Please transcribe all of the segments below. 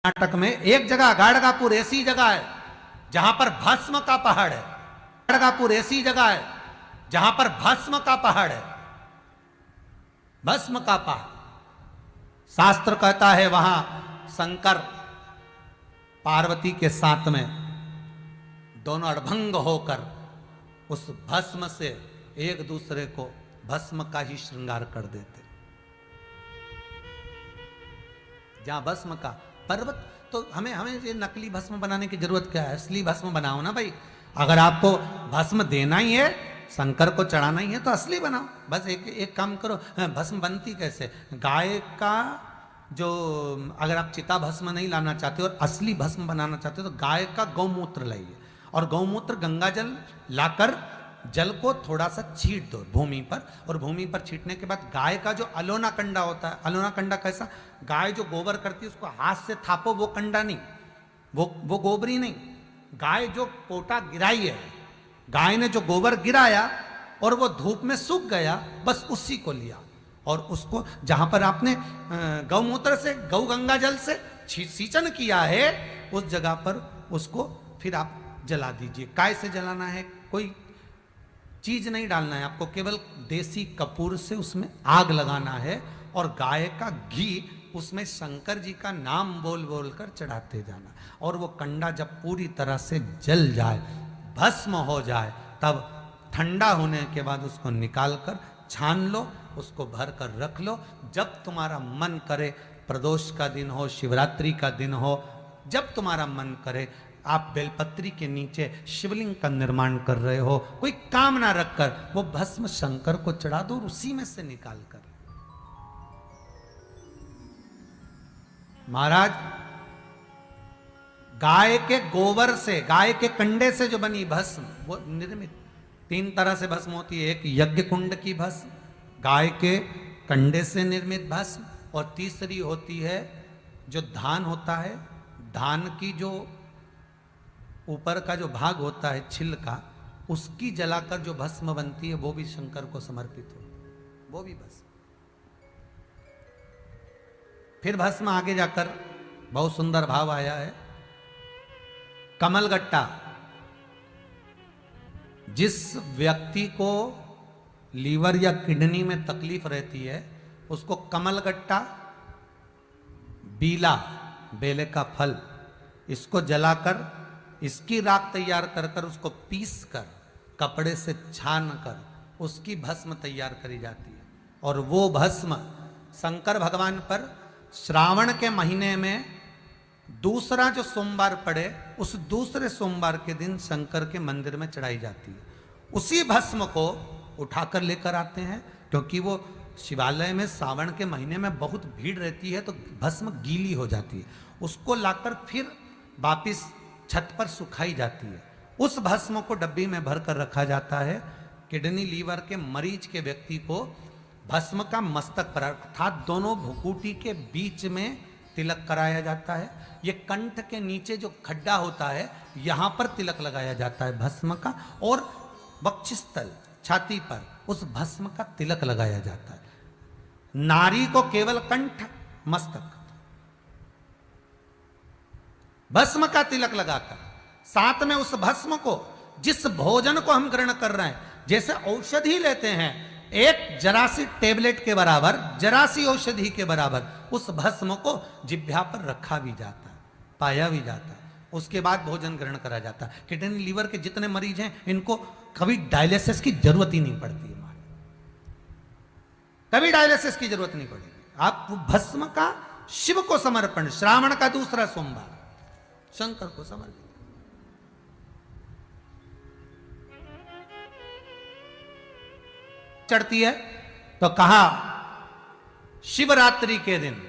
कर्नाटक में एक जगह गाड़गापुर ऐसी जगह है जहां पर भस्म का पहाड़ है। गाड़गापुर ऐसी जगह है जहां पर भस्म का पहाड़ है। भस्म का पहाड़। शास्त्र कहता है वहां शंकर पार्वती के साथ में दोनों अड़भंग होकर उस भस्म से एक दूसरे को भस्म का ही श्रृंगार कर देते। जहां भस्म का पर्वत, तो हमें ये नकली भस्म बनाने की जरूरत क्या है? असली भस्म बनाओ ना भाई। अगर आपको भस्म देना ही है, शंकर को चढ़ाना ही है, तो असली बनाओ। बस एक काम करो। भस्म बनती कैसे? गाय का जो, अगर आप चिता भस्म नहीं लाना चाहते और असली भस्म बनाना चाहते हो तो गाय का गौमूत्र लाइए और गौमूत्र गंगा जल लाकर जल को थोड़ा सा छीट दो भूमि पर, और भूमि पर छीटने के बाद गाय का जो अलोना कंडा होता है, अलोना कंडा कैसा? गाय जो गोबर करती है उसको हाथ से थापो, वो कंडा नहीं, वो गोबरी नहीं। गाय जो पोटा गिराई है, गाय ने जो गोबर गिराया और वो धूप में सूख गया, बस उसी को लिया और उसको जहां पर आपने गौमूत्र से, गौ गंगा जल से सींचन किया है, उस जगह पर उसको फिर आप जला दीजिए। काय से जलाना है? कोई चीज नहीं डालना है आपको, केवल देसी कपूर से उसमें आग लगाना है और गाय का घी उसमें शंकर जी का नाम बोल बोल कर चढ़ाते जाना। और वो कंडा जब पूरी तरह से जल जाए, भस्म हो जाए, तब ठंडा होने के बाद उसको निकाल कर छान लो, उसको भर कर रख लो। जब तुम्हारा मन करे, प्रदोष का दिन हो, शिवरात्रि का दिन हो, जब तुम्हारा मन करे, आप बेलपत्री के नीचे शिवलिंग का निर्माण कर रहे हो, कोई काम ना रखकर वो भस्म शंकर को चढ़ा दो और उसी में से निकाल कर। महाराज, गाय के गोबर से, गाय के कंडे से जो बनी भस्म, वो निर्मित 3 तरह से भस्म होती है। एक यज्ञ कुंड की भस्म, गाय के कंडे से निर्मित भस्म, और तीसरी होती है जो धान होता है, धान की जो ऊपर का जो भाग होता है छिलका, उसकी जलाकर जो भस्म बनती है, वो भी शंकर को समर्पित हो, वो भी भस्म। फिर भस्म आगे जाकर बहुत सुंदर भाव आया है। कमलगट्टा, जिस व्यक्ति को लीवर या किडनी में तकलीफ रहती है, उसको कमलगट्टा, बीला, बेले का फल, इसको जलाकर इसकी राख तैयार कर कर उसको पीस कर कपड़े से छान कर उसकी भस्म तैयार करी जाती है। और वो भस्म शंकर भगवान पर श्रावण के महीने में दूसरा जो सोमवार पड़े, उस दूसरे सोमवार के दिन शंकर के मंदिर में चढ़ाई जाती है। उसी भस्म को उठाकर लेकर आते हैं, क्योंकि वो शिवालय में सावन के महीने में बहुत भीड़ रहती है, तो भस्म गीली हो जाती है। उसको लाकर फिर वापिस छत पर सुखाई जाती है। उस भस्म को डब्बी में भर कर रखा जाता है। किडनी लीवर के मरीज के व्यक्ति को भस्म का मस्तक पर, अर्थात दोनों भुकुटी के बीच में तिलक कराया जाता है। ये कंठ के नीचे जो खड्डा होता है, यहां पर तिलक लगाया जाता है भस्म का, और वक्षस्थल, छाती पर उस भस्म का तिलक लगाया जाता है। नारी को केवल कंठ, मस्तक, भस्म का तिलक लगाकर, साथ में उस भस्म को, जिस भोजन को हम ग्रहण कर रहे हैं, जैसे औषधि लेते हैं, एक जरासी टेबलेट के बराबर, जरासी औषधि के बराबर उस भस्म को जिह्वा पर रखा भी जाता है, पाया भी जाता है। उसके बाद भोजन ग्रहण करा जाता है। किडनी लीवर के जितने मरीज हैं, इनको कभी डायलिसिस की जरूरत ही नहीं पड़ती है। कभी डायलिसिस की जरूरत नहीं पड़ेगी। आप भस्म का शिव को समर्पण, श्रावण का दूसरा सोमवार शंकर को समर्पित। चढ़ती है तो कहा शिवरात्रि के दिन,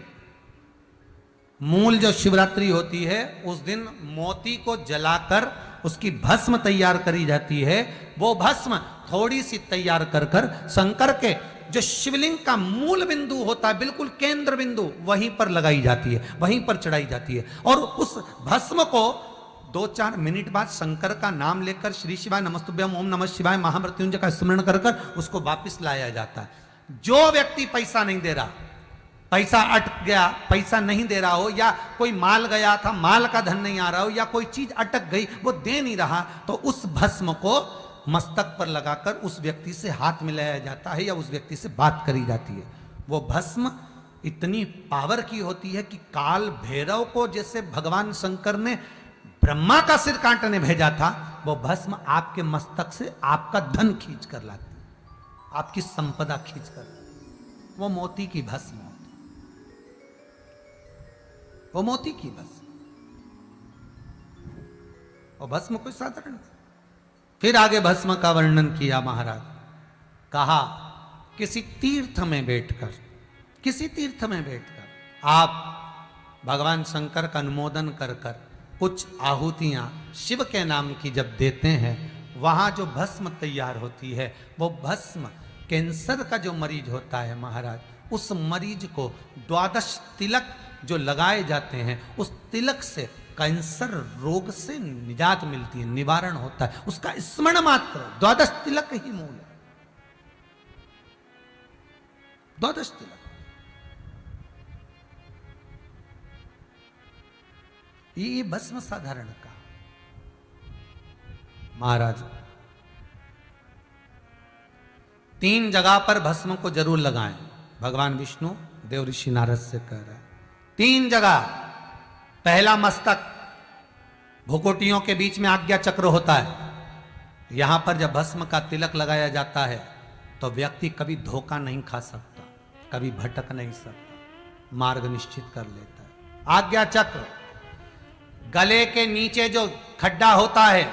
मूल जो शिवरात्रि होती है, उस दिन मोती को जलाकर उसकी भस्म तैयार करी जाती है। वो भस्म थोड़ी सी तैयार कर कर शंकर के जो शिवलिंग का मूल बिंदु होता है, बिल्कुल केंद्र बिंदु, वहीं पर लगाई जाती है, वहीं पर चढ़ाई जाती है। और उस भस्म को 2-4 मिनट बाद शंकर का नाम लेकर श्री शिवाय नमस्तुभ्यम, ओम नमः शिवाय, महामृत्युंजय का स्मरण कर कर उसको वापस लाया जाता है। जो व्यक्ति पैसा नहीं दे रहा, पैसा अटक गया, पैसा नहीं दे रहा हो, या कोई माल गया था, माल का धन नहीं आ रहा हो, या कोई चीज अटक गई, वो दे नहीं रहा, तो उस भस्म को मस्तक पर लगाकर उस व्यक्ति से हाथ मिलाया जाता है या उस व्यक्ति से बात करी जाती है। वो भस्म इतनी पावर की होती है कि काल भैरव को जैसे भगवान शंकर ने ब्रह्मा का सिर काटने भेजा था, वो भस्म आपके मस्तक से आपका धन खींच कर लाती, आपकी संपदा खींच कर लाती। वो मोती की भस्म होती, वो मोती की भस्म, वो भस्म कोई साधारण। फिर आगे भस्म का वर्णन किया महाराज, कहा किसी तीर्थ में बैठकर, किसी तीर्थ में बैठकर आप भगवान शंकर का अनुमोदन कर कर कुछ आहुतियां शिव के नाम की जब देते हैं, वहां जो भस्म तैयार होती है, वो भस्म कैंसर का जो मरीज होता है महाराज, उस मरीज को 12 तिलक जो लगाए जाते हैं, उस तिलक से कैंसर रोग से निजात मिलती है, निवारण होता है। उसका स्मरण मात्र 12 तिलक ही मूल है, 12 तिलक। ये भस्म साधारण का महाराज 3 जगह पर भस्म को जरूर लगाएं। भगवान विष्णु देव ऋषि नारद से कह रहे हैं 3 जगह। पहला मस्तक, भुकुटियों के बीच में आज्ञा चक्र होता है, यहां पर जब भस्म का तिलक लगाया जाता है तो व्यक्ति कभी धोखा नहीं खा सकता, कभी भटक नहीं सकता, मार्ग निश्चित कर लेता है। आज्ञा चक्र, गले के नीचे जो खड्डा होता है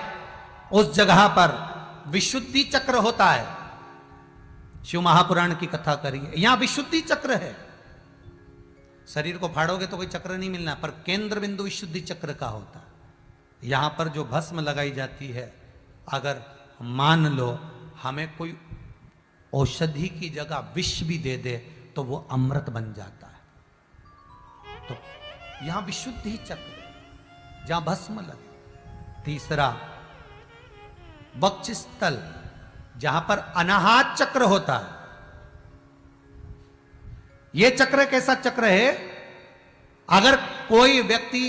उस जगह पर विशुद्धि चक्र होता है। शिव महापुराण की कथा करिए, यहां विशुद्धि चक्र है। शरीर को फाड़ोगे तो कोई चक्र नहीं मिलना, पर केंद्र बिंदु विशुद्धि चक्र का होता है। यहां पर जो भस्म लगाई जाती है, अगर मान लो हमें कोई औषधि की जगह विष भी दे दे तो वो अमृत बन जाता है। तो यहां विशुद्धि चक्र जहां भस्म लगे। तीसरा, वक्षस्थल, जहां पर अनाहत चक्र होता है। यह चक्र कैसा चक्र है, अगर कोई व्यक्ति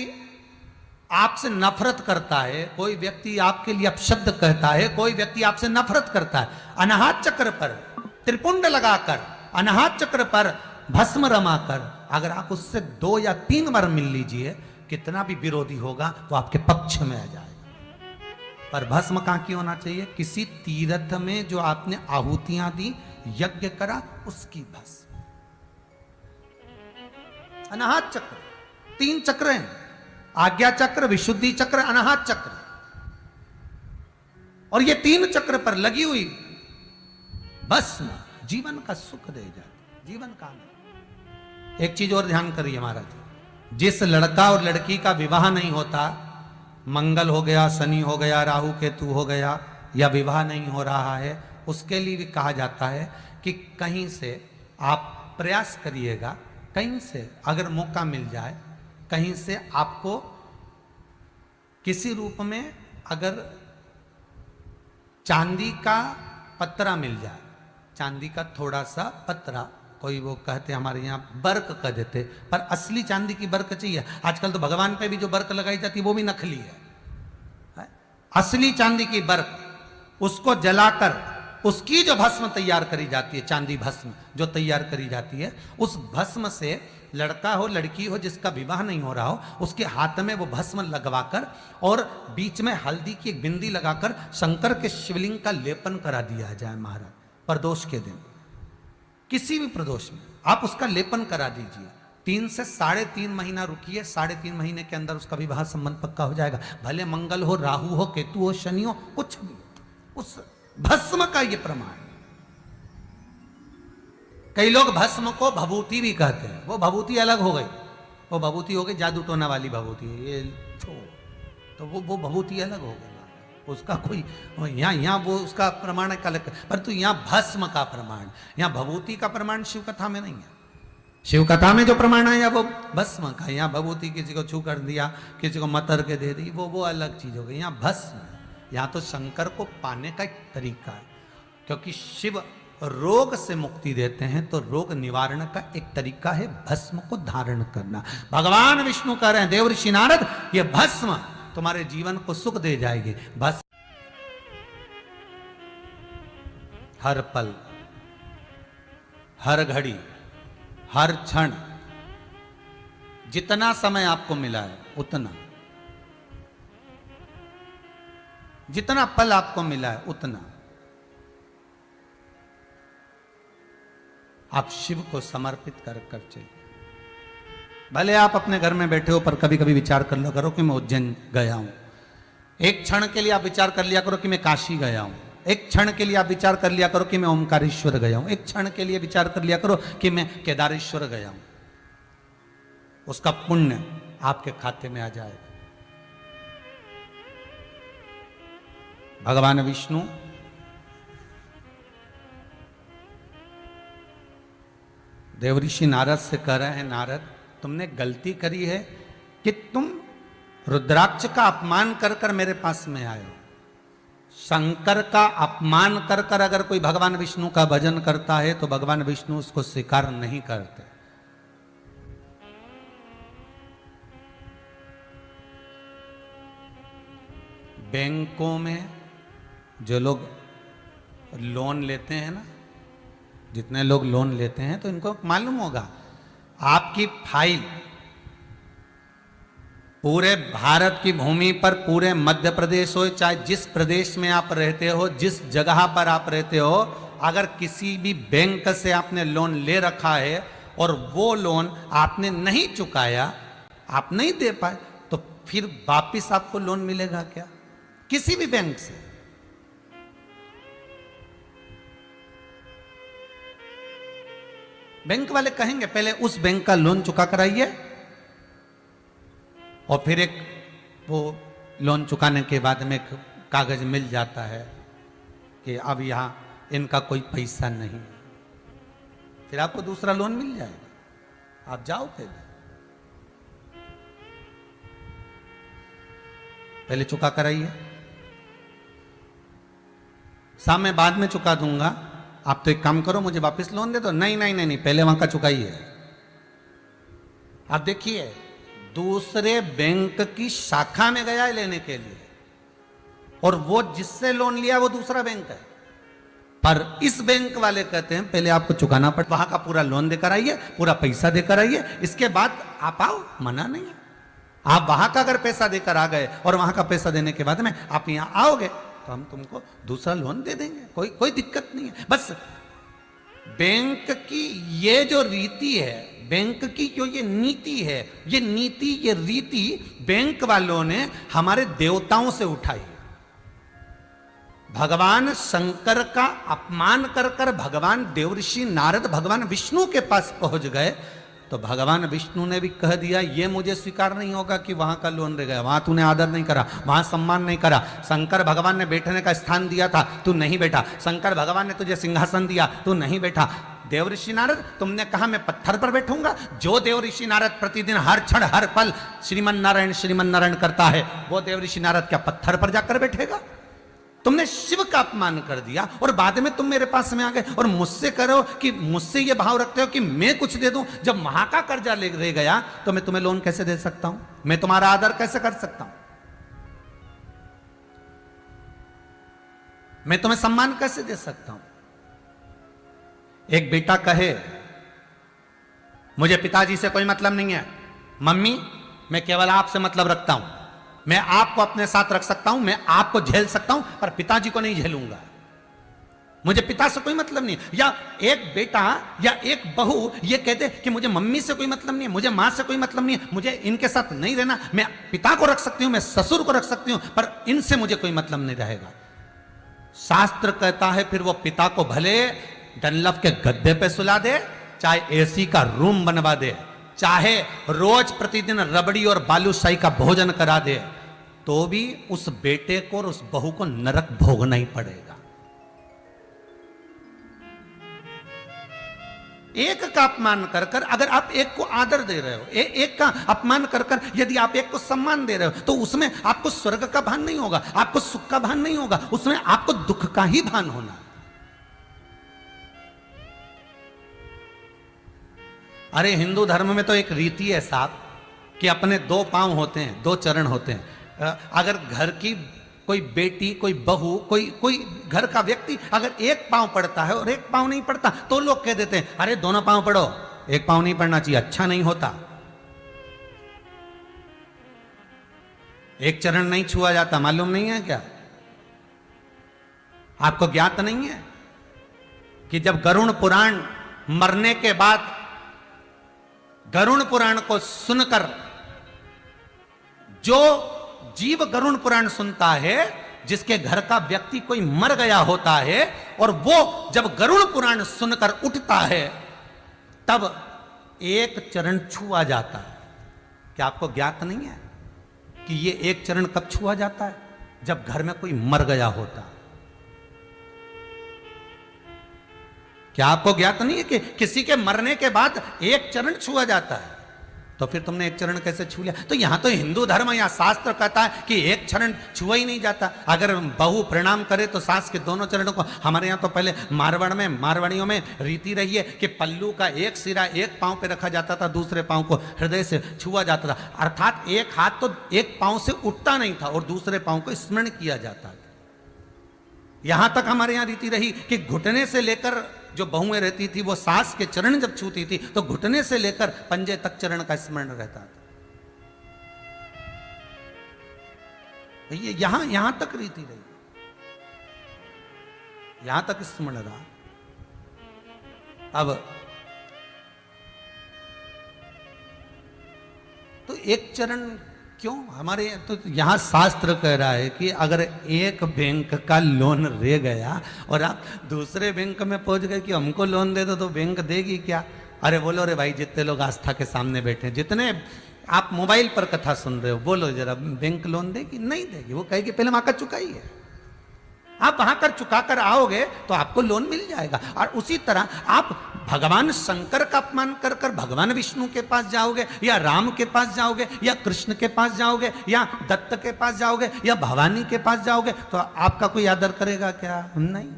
आपसे नफरत करता है, कोई व्यक्ति आपके लिए अपशब्द कहता है, कोई व्यक्ति आपसे नफरत करता है, अनाहत चक्र पर त्रिपुंड लगाकर, अनाहत चक्र पर भस्म रमाकर अगर आप उससे 2 या 3 बार मिल लीजिए, कितना भी विरोधी होगा वो आपके पक्ष में आ जाएगा। पर भस्म कहां की होना चाहिए? किसी तीर्थ में जो आपने आहुतियां दी, यज्ञ करा, उसकी भस्म। अनाहत चक्र, 3 चक्र हैं, आज्ञा चक्र, विशुद्धि चक्र, अनाहत चक्र। और ये 3 चक्र पर लगी हुई भस्म जीवन का सुख दे जाती, जीवन का। एक चीज और ध्यान करिए महाराज, जिस लड़का और लड़की का विवाह नहीं होता, मंगल हो गया, शनि हो गया, राहु केतु हो गया, या विवाह नहीं हो रहा है, उसके लिए भी कहा जाता है कि कहीं से आप प्रयास करिएगा, कहीं से अगर मौका मिल जाए, कहीं से आपको किसी रूप में अगर चांदी का पत्रा मिल जाए, चांदी का थोड़ा सा पत्रा, कोई वो कहते हमारे यहाँ बर्क कह देते, पर असली चांदी की बर्क चाहिए। आजकल तो भगवान पे भी जो बर्क लगाई जाती है वो भी नकली है। असली चांदी की बर्क, उसको जलाकर उसकी जो भस्म तैयार करी जाती है, चांदी भस्म जो तैयार करी जाती है, उस भस्म से लड़का हो लड़की हो जिसका विवाह नहीं हो रहा हो, उसके हाथ में वो भस्म लगवाकर और बीच में हल्दी की एक बिंदी लगाकर शंकर के शिवलिंग का लेपन करा दिया जाए महाराज। प्रदोष के दिन, किसी भी प्रदोष में आप उसका लेपन करा दीजिए। 3 से 3.5 महीना रुकिए, 3.5 महीने के अंदर उसका विवाह संबंध पक्का हो जाएगा। भले मंगल हो, राहु हो, केतु हो, शनि हो, कुछ भी, उस भस्म का ये प्रमाण। कई लोग भस्म को भभूति भी कहते हैं, वो भभूति अलग हो गई, वो भभूति हो गई जादू टोना वाली भभूति, ये तो वो भभूति अलग हो गई, उसका कोई यहाँ वो उसका प्रमाण अलग, परंतु यहाँ भस्म का प्रमाण, यहाँ भभूति का प्रमाण शिव कथा में नहीं है। शिव कथा में जो प्रमाण है वो भस्म का, यहाँ भभूति किसी को छू कर दिया, किसी को मतर के दे दी, वो अलग चीज हो गई। यहाँ भस्म, यहाँ तो शंकर को पाने का एक तरीका है, क्योंकि शिव रोग से मुक्ति देते हैं, तो रोग निवारण का एक तरीका है भस्म को धारण करना। भगवान विष्णु कह रहे हैं देव ऋषि नारद, ये भस्म तुम्हारे जीवन को सुख दे जाएगी। भस्म हर पल, हर घड़ी, हर क्षण, जितना समय आपको मिला है उतना, जितना पल आपको मिला है उतना आप शिव को समर्पित कर चलिए। भले आप अपने घर में बैठे हो, पर कभी कभी विचार कर लो करो कि मैं उज्जैन गया हूं। एक क्षण के लिए आप विचार कर लिया करो कि मैं काशी गया हूं। एक क्षण के लिए आप विचार कर लिया करो कि मैं ओमकारेश्वर गया हूं। एक क्षण के लिए विचार कर लिया करो कि मैं केदारेश्वर गया हूं। उसका पुण्य आपके खाते में आ जाएगा। भगवान विष्णु देवऋषि नारद से कह रहे हैं, नारद तुमने गलती करी है कि तुम रुद्राक्ष का अपमान कर कर मेरे पास में आए हो। शंकर का अपमान कर कर अगर कोई भगवान विष्णु का भजन करता है तो भगवान विष्णु उसको स्वीकार नहीं करते। बैंकों में जो लोग लोन लेते हैं ना, जितने लोग लोन लेते हैं, तो इनको मालूम होगा आपकी फाइल पूरे भारत की भूमि पर, पूरे मध्य प्रदेश हो, चाहे जिस प्रदेश में आप रहते हो, जिस जगह पर आप रहते हो, अगर किसी भी बैंक से आपने लोन ले रखा है और वो लोन आपने नहीं चुकाया, आप नहीं दे पाए, तो फिर वापिस आपको लोन मिलेगा क्या? किसी भी बैंक से। बैंक वाले कहेंगे पहले उस बैंक का लोन चुका कराइए, और फिर एक वो लोन चुकाने के बाद में एक कागज मिल जाता है कि अब यहां इनका कोई पैसा नहीं, फिर आपको दूसरा लोन मिल जाएगा, आप जाओ पहले चुका कराइए। साहब मैं बाद में चुका दूंगा, आप तो एक काम करो मुझे वापस लोन दे दो। नहीं नहीं नहीं नहीं, पहले वहां का चुकाइए। आप देखिए दूसरे बैंक की शाखा में गया है लेने के लिए, और वो जिससे लोन लिया वो दूसरा बैंक है, पर इस बैंक वाले कहते हैं पहले आपको चुकाना पड़ता, वहां का पूरा लोन देकर आइए, पूरा पैसा देकर आइए, इसके बाद आप आओ। मना नहीं है, आप वहां का अगर पैसा देकर आ गए और वहां का पैसा देने के बाद में आप यहां आओगे तो हम तुमको दूसरा लोन दे देंगे, कोई दिक्कत नहीं है। बस बैंक की ये जो रीति है, बैंक की जो ये नीति है, ये नीति, ये रीति बैंक वालों ने हमारे देवताओं से उठाई। भगवान शंकर का अपमान कर कर भगवान देवऋषि नारद भगवान विष्णु के पास पहुंच गए, तो भगवान विष्णु ने भी कह दिया ये मुझे स्वीकार नहीं होगा कि वहां का लोन रह गया, वहां तूने आदर नहीं करा, वहां सम्मान नहीं करा। शंकर भगवान ने बैठने का स्थान दिया था, तू नहीं बैठा। शंकर भगवान ने तुझे सिंहासन दिया, तू नहीं बैठा। देवऋषि नारद तुमने कहा मैं पत्थर पर बैठूंगा। जो देवऋषि नारद प्रतिदिन हर क्षण हर पल श्रीमन नारायण करता है, वो देवऋषि नारद क्या पत्थर पर जाकर बैठेगा? तुमने शिव का अपमान कर दिया और बाद में तुम मेरे पास में आ गए और मुझसे करो कि मुझसे ये भाव रखते हो कि मैं कुछ दे दूं। जब वहां का कर्जा ले रह गया तो मैं तुम्हें लोन कैसे दे सकता हूं? मैं तुम्हारा आदर कैसे कर सकता हूं? मैं तुम्हें सम्मान कैसे दे सकता हूं? एक बेटा कहे मुझे पिताजी से कोई मतलब नहीं है, मम्मी मैं केवल आपसे मतलब रखता हूं, मैं आपको अपने साथ रख सकता हूं, मैं आपको झेल सकता हूं, पर पिताजी को नहीं झेलूंगा, मुझे पिता से कोई मतलब नहीं है। या एक बेटा या एक बहू ये कहते कि मुझे मम्मी से कोई मतलब नहीं है, मुझे मां से कोई मतलब नहीं है, मुझे इनके साथ नहीं रहना, मैं पिता को रख सकती हूं, मैं ससुर को रख सकती हूं, पर इनसे मुझे कोई मतलब नहीं रहेगा। शास्त्र कहता है फिर वो पिता को भले डनलप के गद्दे पे सुला दे, चाहे एसी का रूम बनवा दे, चाहे रोज प्रतिदिन रबड़ी और बालूशाही का भोजन करा दे, तो भी उस बेटे को और उस बहू को नरक भोगना ही पड़ेगा। एक का अपमान कर कर अगर आप एक को आदर दे रहे हो, एक का अपमान कर कर यदि आप एक को सम्मान दे रहे हो, तो उसमें आपको स्वर्ग का भान नहीं होगा, आपको सुख का भान नहीं होगा, उसमें आपको दुख का ही भान होना है। अरे हिंदू धर्म में तो एक रीति है साहब कि अपने दो पांव होते हैं, दो चरण होते हैं। अगर घर की कोई बेटी, कोई बहू, कोई घर का व्यक्ति अगर एक पांव पड़ता है और एक पांव नहीं पड़ता तो लोग कह देते हैं अरे दोनों पांव पढ़ो, एक पांव नहीं पढ़ना चाहिए, अच्छा नहीं होता। एक चरण नहीं छुआ जाता, मालूम नहीं है क्या? आपको ज्ञात नहीं है कि जब गरुड़ पुराण मरने के बाद गरुड़ पुराण को सुनकर जो जीव गरुड़ पुराण सुनता है, जिसके घर का व्यक्ति कोई मर गया होता है और वो जब गरुड़ पुराण सुनकर उठता है तब एक चरण छुआ जाता है। क्या आपको ज्ञात नहीं है कि ये एक चरण कब छुआ जाता है? जब घर में कोई मर गया होता। क्या आपको ज्ञात नहीं है कि किसी के मरने के बाद एक चरण छुआ जाता है? तो फिर तुमने एक चरण कैसे छू लिया? तो यहां तो हिंदू धर्म या शास्त्र कहता है कि एक चरण छुआ ही नहीं जाता। अगर बहू प्रणाम करे तो सास के दोनों चरणों को, हमारे यहां तो पहले मारवाड़ियों में रीति रही है कि पल्लू का एक सिरा एक पांव पे रखा जाता था, दूसरे पांव को हृदय से छुआ जाता था। अर्थात एक हाथ तो एक पांव से उठता नहीं था और दूसरे पांव को स्मरण किया जाता था। यहां तक हमारे यहां रीति रही कि घुटने से लेकर जो बहुएं रहती थी वो सास के चरण जब छूती थी तो घुटने से लेकर पंजे तक चरण का स्मरण रहता था। ये यहां तक रीति रही, यहां तक स्मरण रहा। अब तो एक चरण क्यों? हमारे तो यहां शास्त्र कह रहा है कि अगर एक बैंक का लोन रह गया और आप दूसरे बैंक में पहुंच गए कि हमको लोन दे दो, तो बैंक देगी क्या? अरे बोलो रे भाई, जितने लोग आस्था के सामने बैठे हैं, जितने आप मोबाइल पर कथा सुन रहे हो, बोलो जरा, बैंक लोन देगी? नहीं देगी। वो कहेगी पहले वहां का चुकाई है, आप वहां कर चुका कर आओगे तो आपको लोन मिल जाएगा। और उसी तरह आप भगवान शंकर का अपमान कर कर भगवान विष्णु के पास जाओगे, या राम के पास जाओगे, या कृष्ण के पास जाओगे, या दत्त के पास जाओगे, या भवानी के पास जाओगे, तो आपका कोई आदर करेगा क्या? नहीं,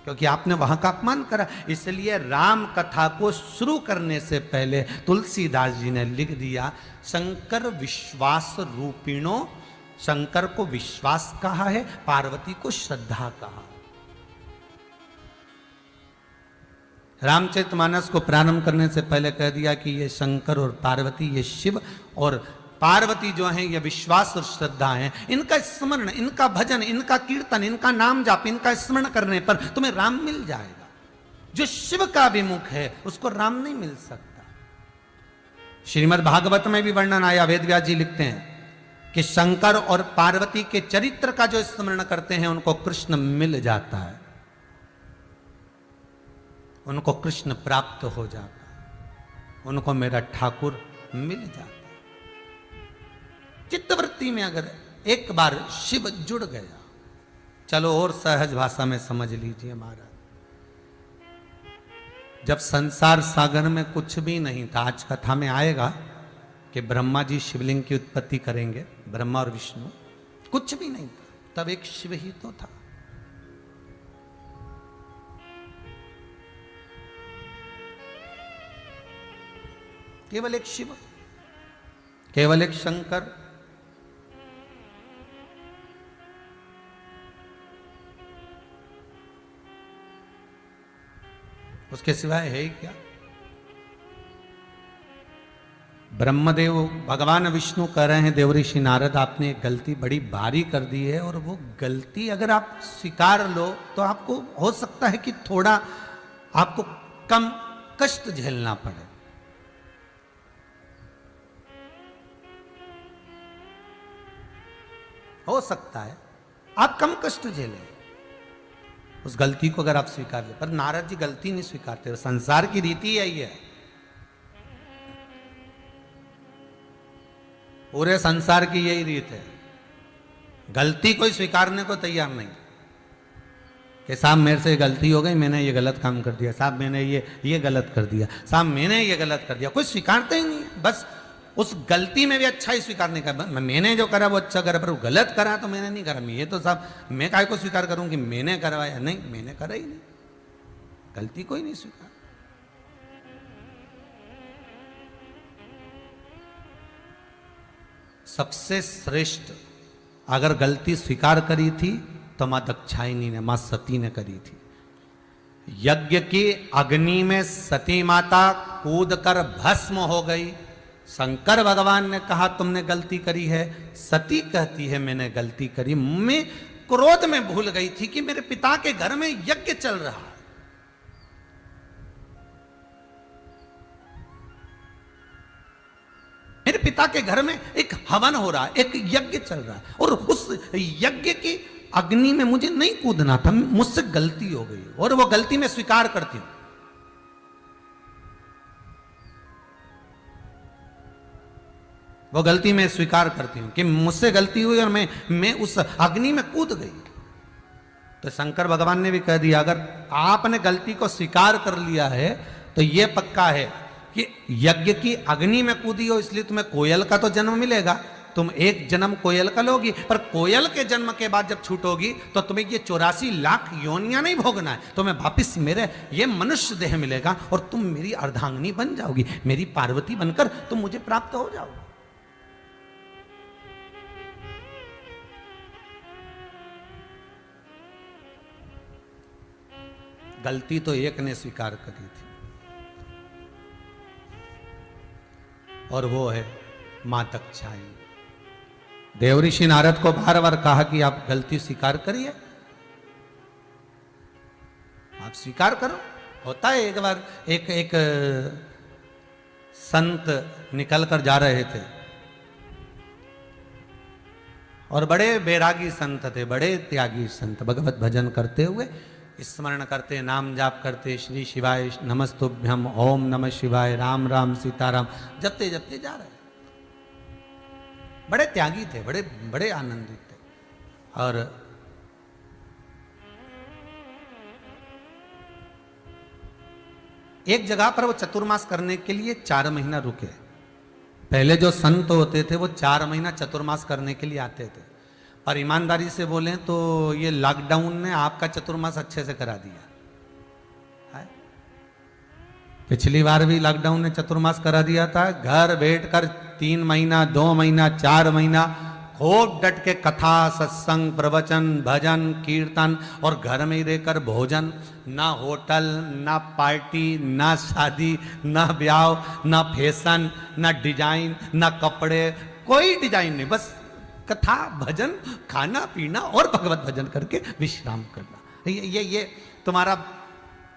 क्योंकि आपने वहां का अपमान करा। इसलिए राम कथा को शुरू करने से पहले तुलसीदास जी ने लिख दिया, शंकर विश्वास रूपिणो। शंकर को विश्वास कहा है, पार्वती को श्रद्धा कहा। रामचरितमानस को प्रारंभ करने से पहले कह दिया कि ये शंकर और पार्वती, ये शिव और पार्वती जो हैं, ये विश्वास और श्रद्धा हैं। इनका स्मरण, इनका भजन, इनका कीर्तन, इनका नाम जाप, इनका स्मरण करने पर तुम्हें राम मिल जाएगा। जो शिव का विमुख है उसको राम नहीं मिल सकता। श्रीमद् भागवत में भी वर्णन आया, वेदव्यास जी लिखते हैं कि शंकर और पार्वती के चरित्र का जो स्मरण करते हैं उनको कृष्ण मिल जाता है, उनको कृष्ण प्राप्त हो जाता है, उनको मेरा ठाकुर मिल जाता है। चित्तवृत्ति में अगर एक बार शिव जुड़ गया, चलो और सहज भाषा में समझ लीजिए महाराज, जब संसार सागर में कुछ भी नहीं था, आज कथा में आएगा कि ब्रह्मा जी शिवलिंग की उत्पत्ति करेंगे, ब्रह्मा और विष्णु, कुछ भी नहीं था, तब एक शिव ही तो था। केवल एक शिव, केवल एक शंकर। उसके सिवाय है ही क्या? ब्रह्मदेव भगवान विष्णु कह रहे हैं, देवऋषि नारद आपने एक गलती बड़ी भारी कर दी है, और वो गलती अगर आप स्वीकार लो तो आपको हो सकता है कि थोड़ा आपको कम कष्ट झेलना पड़े। हो सकता है आप कम कष्ट झेलें उस गलती को अगर आप स्वीकार ले। पर नारद जी गलती नहीं स्वीकारते, संसार की रीति यही है, पूरे संसार की यही रीत है। गलती कोई स्वीकारने को तैयार नहीं कि साहब मेरे से गलती हो गई, मैंने ये गलत काम कर दिया, साहब मैंने ये गलत कर दिया, साहब मैंने ये गलत कर दिया। कोई स्वीकारते ही नहीं है। बस उस गलती में भी अच्छा ही स्वीकारने का, मैंने जो करा वो अच्छा करा, पर वो गलत करा तो मैंने नहीं करा। ये तो साहब मैं काहे को स्वीकार करूं कि मैंने करवाया? नहीं, मैंने करा ही नहीं, गलती कोई नहीं स्वीकार। सबसे श्रेष्ठ अगर गलती स्वीकार करी थी तो मां दक्षायनी ने, मां सती ने करी थी। यज्ञ की अग्नि में सती माता कूद कर भस्म हो गई। शंकर भगवान ने कहा तुमने गलती करी है। सती कहती है मैंने गलती करी, मैं क्रोध में भूल गई थी कि मेरे पिता के घर में यज्ञ चल रहा है। मेरे पिता के घर में एक हवन हो रहा है, एक यज्ञ चल रहा है, और उस यज्ञ की अग्नि में मुझे नहीं कूदना था, मुझसे गलती हो गई और वो गलती मैं स्वीकार करती हूं। वो गलती मैं स्वीकार करती हूं कि मुझसे गलती हुई और मैं उस अग्नि में कूद गई। तो शंकर भगवान ने भी कह दिया अगर आपने गलती को स्वीकार कर लिया है तो यह पक्का है कि यज्ञ की अग्नि में कूदी हो इसलिए तुम्हें कोयल का तो जन्म मिलेगा, तुम एक जन्म कोयल का लोगी, पर कोयल के जन्म के बाद जब छूटोगी तो तुम्हें ये 84 लाख योनियां नहीं भोगना है, तुम्हें वापिस मेरे ये मनुष्य देह मिलेगा और तुम मेरी अर्धांगिनी बन जाओगी, मेरी पार्वती बनकर तुम मुझे प्राप्त हो जाओगे। गलती तो एक ने स्वीकार करी थी और वो है मां दक्षायनी। देवऋषि नारद को बार बार कहा कि आप गलती स्वीकार करिए, आप स्वीकार करो। होता है एक बार एक संत निकल कर जा रहे थे और बड़े बैरागी संत थे, बड़े त्यागी संत, भगवत भजन करते हुए स्मरण करते, नाम जाप करते, श्री शिवाय नमस्तुभ्यम, ओम नमः शिवाय, राम राम सीताराम जपते जपते जा रहे। बड़े त्यागी थे, बड़े बड़े आनंदित थे। और एक जगह पर वो चतुर्मास करने के लिए 4 महीना रुके। पहले जो संत होते थे वो 4 महीना चतुर्मास करने के लिए आते थे, पर ईमानदारी से बोलें तो ये लॉकडाउन ने आपका चतुर्मास अच्छे से करा दिया है। पिछली बार भी लॉकडाउन ने चतुर्मास करा दिया था। घर बैठकर 3 महीना, 2 महीना, 4 महीना खूब डट के कथा, सत्संग, प्रवचन, भजन, कीर्तन और घर में ही रहकर भोजन। ना होटल, ना पार्टी, ना शादी, ना ब्याह, ना फैशन, ना डिजाइन, ना कपड़े, कोई डिजाइन नहीं, बस कथा, भजन, खाना पीना और भगवत भजन करके विश्राम करना। ये तुम्हारा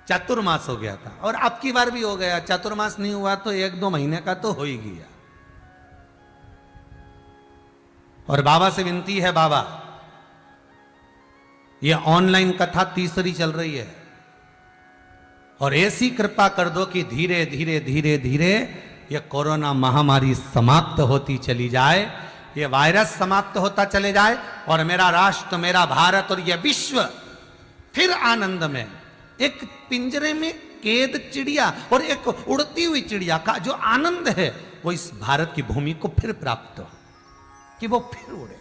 चतुर्मास हो गया था। और अब की बार भी हो गया। चतुर्मास नहीं हुआ तो 1-2 महीने का तो हो ही गया। और बाबा से विनती है, बाबा ये ऑनलाइन कथा तीसरी चल रही है और ऐसी कृपा कर दो कि धीरे धीरे धीरे धीरे ये कोरोना महामारी समाप्त होती चली जाए, ये वायरस समाप्त होता चले जाए और मेरा राष्ट्र, मेरा भारत और यह विश्व फिर आनंद में, एक पिंजरे में कैद चिड़िया और एक उड़ती हुई चिड़िया का जो आनंद है वो इस भारत की भूमि को फिर प्राप्त हो, कि वो फिर उड़े।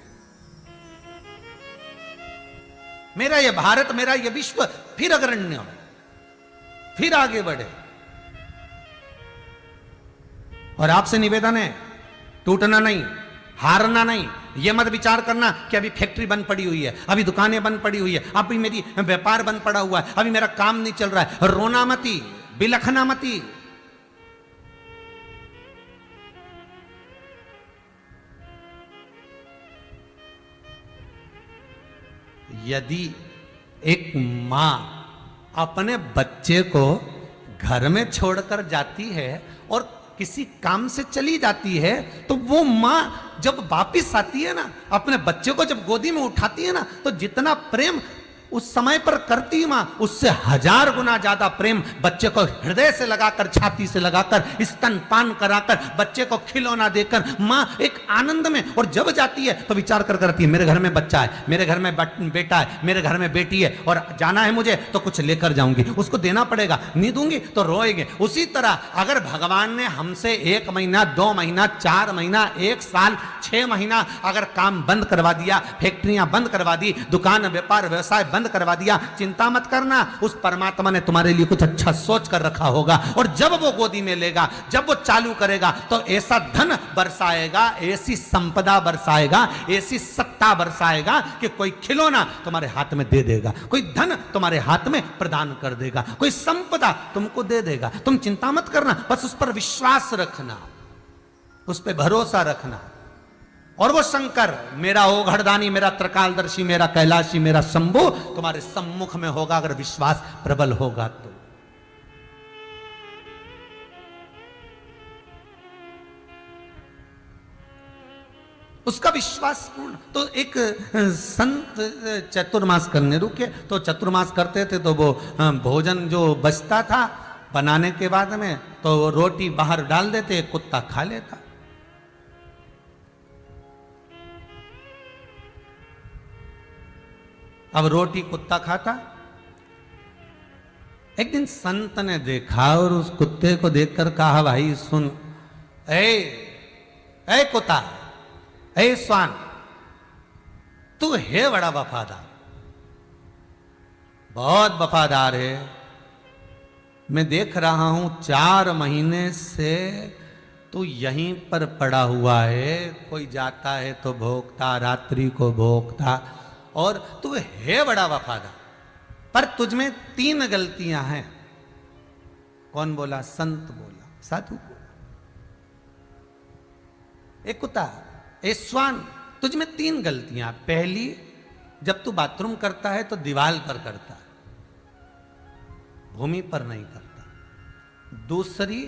मेरा ये भारत, मेरा ये विश्व फिर अग्रण्य हो, फिर आगे बढ़े। और आपसे निवेदन है, टूटना नहीं, हारना नहीं। ये मत विचार करना कि अभी फैक्ट्री बंद पड़ी हुई है, अभी दुकानें बंद पड़ी हुई है, अभी मेरी व्यापार बंद पड़ा हुआ है, अभी मेरा काम नहीं चल रहा है। रोना मती, बिलखना मती। यदि एक मां अपने बच्चे को घर में छोड़कर जाती है और किसी काम से चली जाती है तो वो मां जब वापिस आती है ना, अपने बच्चे को जब गोदी में उठाती है ना, तो जितना प्रेम उस समय पर करती मां, उससे 1000 गुना ज्यादा प्रेम बच्चे को हृदय से लगाकर, छाती से लगाकर, स्तनपान कराकर, बच्चे को खिलौना देकर मां एक आनंद में। और जब जाती है तो विचार कर करती है, मेरे घर में बच्चा है, मेरे घर में बेटा है, मेरे घर में बेटी है और जाना है मुझे तो कुछ लेकर जाऊंगी, उसको देना पड़ेगा, नहीं दूंगी तो रोएंगे। उसी तरह अगर भगवान ने हमसे 1 महीना, 2 महीना, 4 महीना, 1 साल, 6 महीना अगर काम बंद करवा दिया, फैक्ट्रियां बंद करवा दी, दुकान, व्यापार, व्यवसाय बंद करवा दिया, चिंता मत करना, उस परमात्मा ने तुम्हारे लिए कुछ अच्छा सोच कर रखा होगा। और जब वो गोदी में लेगा, जब वो चालू करेगा, तो ऐसा धन बरसाएगा, ऐसी संपदा बरसाएगा, ऐसी सत्ता बरसाएगा कि कोई खिलौना तुम्हारे हाथ में दे देगा, कोई धन तुम्हारे हाथ में प्रदान कर देगा, कोई संपदा तुमको दे देगा। तुम चिंता मत करना, बस उस पर विश्वास रखना, उस पर भरोसा रखना। और वो शंकर, मेरा ओघड़दानी, मेरा त्रिकालदर्शी, मेरा कैलाशी, मेरा शंभु तुम्हारे सम्मुख में होगा, अगर विश्वास प्रबल होगा तो। उसका विश्वास पूर्ण। तो एक संत चतुर्मास करने रुके, तो चतुर्मास करते थे तो वो भोजन जो बचता था बनाने के बाद में, तो रोटी बाहर डाल देते, कुत्ता खा लेता। अब रोटी कुत्ता खाता। एक दिन संत ने देखा और उस कुत्ते को देखकर कहा, भाई सुन, ए कुत्ता, ए स्वान, तू है बड़ा वफादार, बहुत वफादार है। मैं देख रहा हूं 4 महीने से तू यहीं पर पड़ा हुआ है, कोई जाता है तो भोगता, रात्रि को भोगता, और तू है बड़ा वफादार, पर तुझमें 3 गलतियां हैं। कौन बोला? संत बोला, साधु बोला। एक कुत्ता, ए स्वान, तुझमें 3 गलतियां। पहली, जब तू बाथरूम करता है तो दीवार पर करता है, भूमि पर नहीं करता। दूसरी,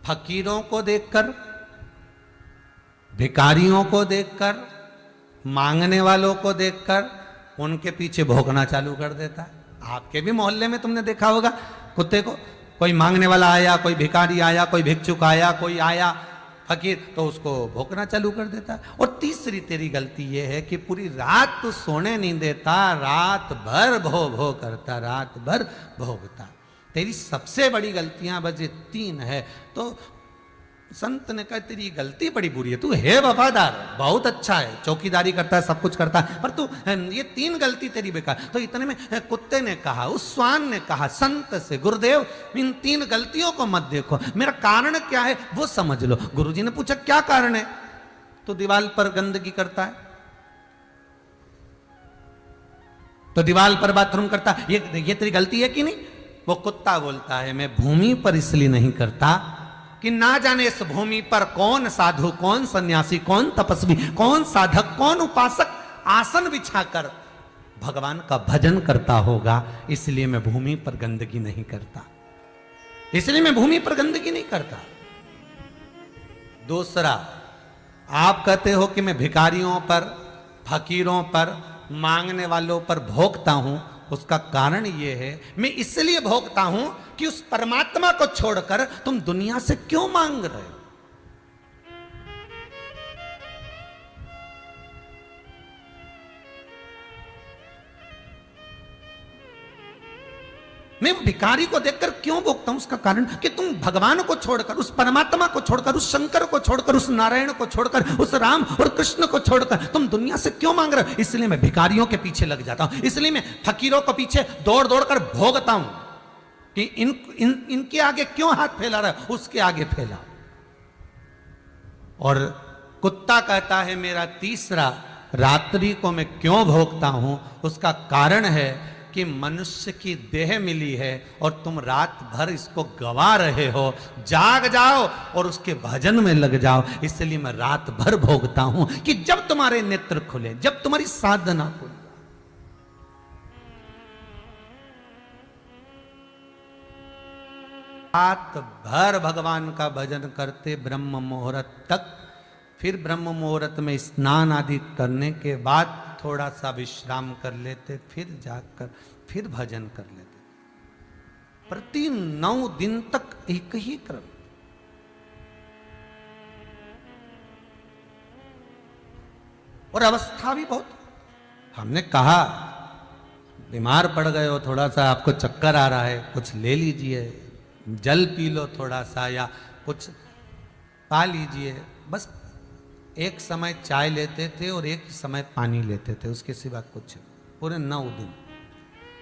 फकीरों को देखकर, भिखारियों को देखकर, मांगने वालों को देखकर उनके पीछे भौंकना चालू कर देता है। आपके भी मोहल्ले में तुमने देखा होगा कुत्ते को, कोई मांगने वाला आया, कोई भिखारी आया, कोई भिक्षुक आया, कोई आया फकीर, तो उसको भौंकना चालू कर देता है। और तीसरी तेरी गलती यह है कि पूरी रात तू सोने नहीं देता, रात भर भो भो करता, रात भर भोगता। तेरी सबसे बड़ी गलतियां बस ये 3 है। तो संत ने कहा, तेरी गलती बड़ी बुरी है, तू है वफादार, बहुत अच्छा है, चौकीदारी करता है, सब कुछ करता है, पर तू ये 3 गलती तेरी बेकार। तो इतने में कुत्ते ने कहा, उस स्वान ने कहा संत से, गुरुदेव इन 3 गलतियों को मत देखो, मेरा कारण क्या है वो समझ लो। गुरुजी ने पूछा, क्या कारण है? तो दीवार पर गंदगी करता है, तो दीवार पर बाथरूम करता है, ये तेरी गलती है कि नहीं? वो कुत्ता बोलता है, मैं भूमि पर इसलिए नहीं करता कि ना जाने इस भूमि पर कौन साधु, कौन सन्यासी, कौन तपस्वी, कौन साधक, कौन उपासक आसन बिछाकर भगवान का भजन करता होगा, इसलिए मैं भूमि पर गंदगी नहीं करता, इसलिए मैं भूमि पर गंदगी नहीं करता। दूसरा, आप कहते हो कि मैं भिखारियों पर, फकीरों पर, मांगने वालों पर भोगता हूं, उसका कारण यह है, मैं इसलिए भोगता हूं कि उस परमात्मा को छोड़कर तुम दुनिया से क्यों मांग रहे हो? मैं भिखारी को देखकर क्यों भोगता हूं? उसका कारण कि तुम भगवान को छोड़कर, उस परमात्मा को छोड़कर, उस शंकर को छोड़कर, उस नारायण को छोड़कर, उस राम और कृष्ण को छोड़कर तुम दुनिया से क्यों मांग रहे हो? इसलिए मैं भिखारियों के पीछे लग जाता हूं, इसलिए मैं फकीरों के पीछे दौड़ दौड़ कर भोगता हूं कि इनके आगे क्यों हाथ फैला रहा है, उसके आगे फैला। और कुत्ता कहता है, मेरा तीसरा, रात्रि को मैं क्यों भोगता हूं, उसका कारण है कि मनुष्य की देह मिली है और तुम रात भर इसको गवा रहे हो, जाग जाओ और उसके भजन में लग जाओ, इसलिए मैं रात भर भोगता हूं कि जब तुम्हारे नेत्र खुले, जब तुम्हारी साधना खुले। रात भर भगवान का भजन करते ब्रह्म मुहूर्त तक, फिर ब्रह्म मुहूर्त में स्नान आदि करने के बाद थोड़ा सा विश्राम कर लेते, फिर जाकर फिर भजन कर लेते। प्रति 9 दिन तक एक ही क्रम। और अवस्था भी बहुत, हमने कहा बीमार पड़ गए हो, थोड़ा सा आपको चक्कर आ रहा है, कुछ ले लीजिए, जल पी लो थोड़ा सा, या कुछ पा लीजिए। बस एक समय चाय लेते थे और एक समय पानी लेते थे, उसके सिवा कुछ। पूरे 9 दिन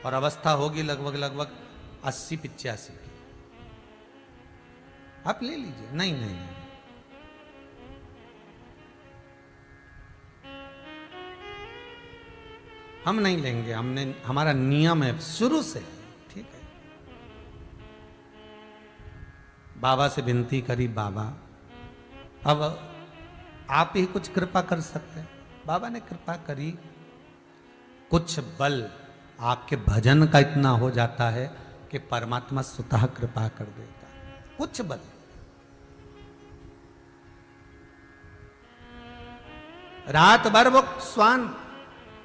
और अवस्था होगी लगभग लगभग 80-85 की। आप ले लीजिए। नहीं नहीं नहीं, हम नहीं लेंगे। हमने, हमारा नियम है शुरू से, ठीक है। बाबा से विनती करी, बाबा अब आप ही कुछ कृपा कर सकते हैं। बाबा ने कृपा करी, कुछ बल आपके भजन का इतना हो जाता है कि परमात्मा स्वतः कृपा कर देता है। कुछ बल, रात भर वो स्वान,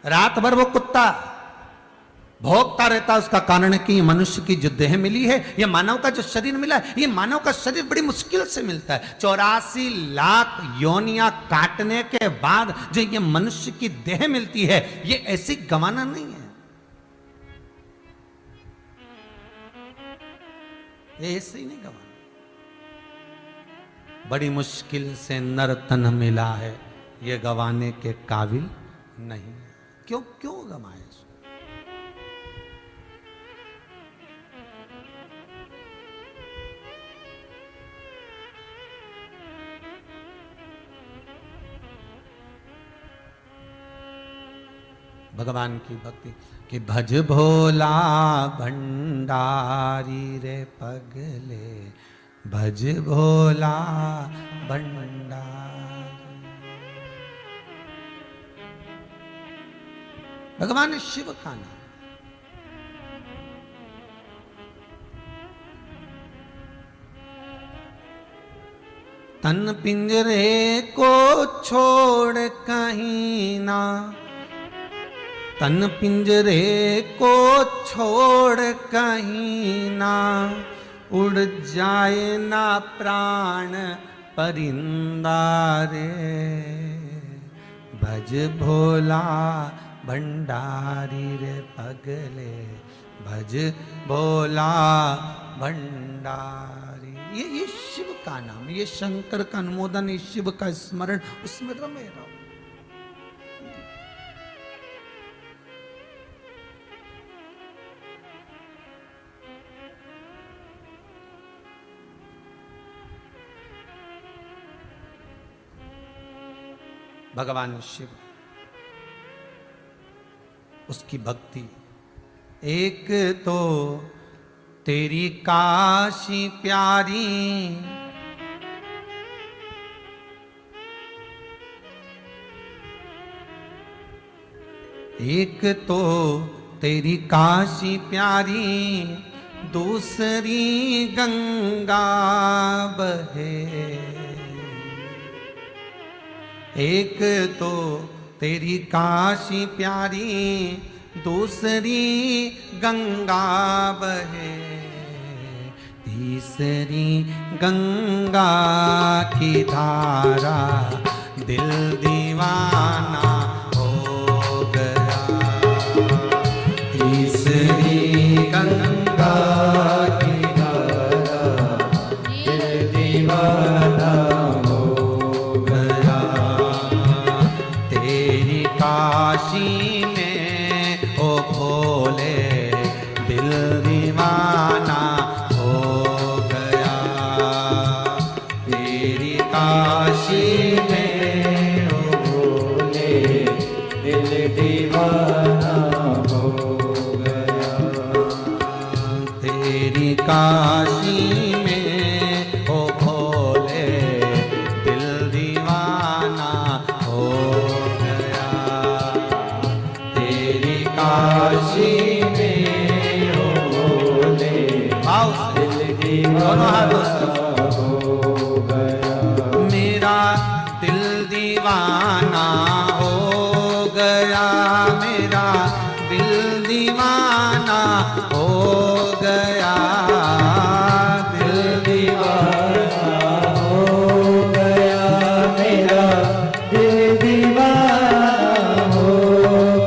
रात भर वो कुत्ता भोगता रहता है। उसका कारण है कि ये मनुष्य की जो देह मिली है, ये मानव का जो शरीर मिला है, ये मानव का शरीर बड़ी मुश्किल से मिलता है। 84 लाख योनियां काटने के बाद जो ये मनुष्य की देह मिलती है, ये ऐसी गंवाना नहीं है, ये ऐसे ही नहीं गंवाना। बड़ी मुश्किल से नरतन मिला है, ये गंवाने के काबिल नहीं है। क्यों क्यों गंवाए? भगवान की भक्ति कि भज भोला भंडारी रे पगले, भज भोला भंडारी। भगवान शिव का नाम। तन पिंजरे को छोड़ कहीं ना, तन पिंजरे को छोड़ कहीं ना, उड़ जाए ना प्राण परिंदा रे। भज भोला भंडारी रे पगले, भज भोला भंडारी। ये शिव का नाम, ये शंकर का अनुमोदन, ये शिव का स्मरण, उसमें रमे रहो। भगवान शिव, उसकी भक्ति। एक तो तेरी काशी प्यारी, एक तो तेरी काशी प्यारी, दूसरी गंगा बहे। एक तो तेरी काशी प्यारी, दूसरी गंगा बहे, तीसरी गंगा की धारा दिल दीवाना हो गया। तीसरी गंगा की धारा दिल दीवाना हो गया। तेरी काशी में ओ भोले दिल दीवाना हो गया। तेरी काशी में ओ भोले दिल दीवाना हो गया। तेरी काशी में ओ भोले दिल दीवाना हो गया। तेरी काशी में ओ भोले दिल दीवाना हो गया। मेरा दिल दीवाना हो गया, मेरा दिल दीवाना हो गया। दिल दीवाना हो गया, मेरा दिल दीवाना हो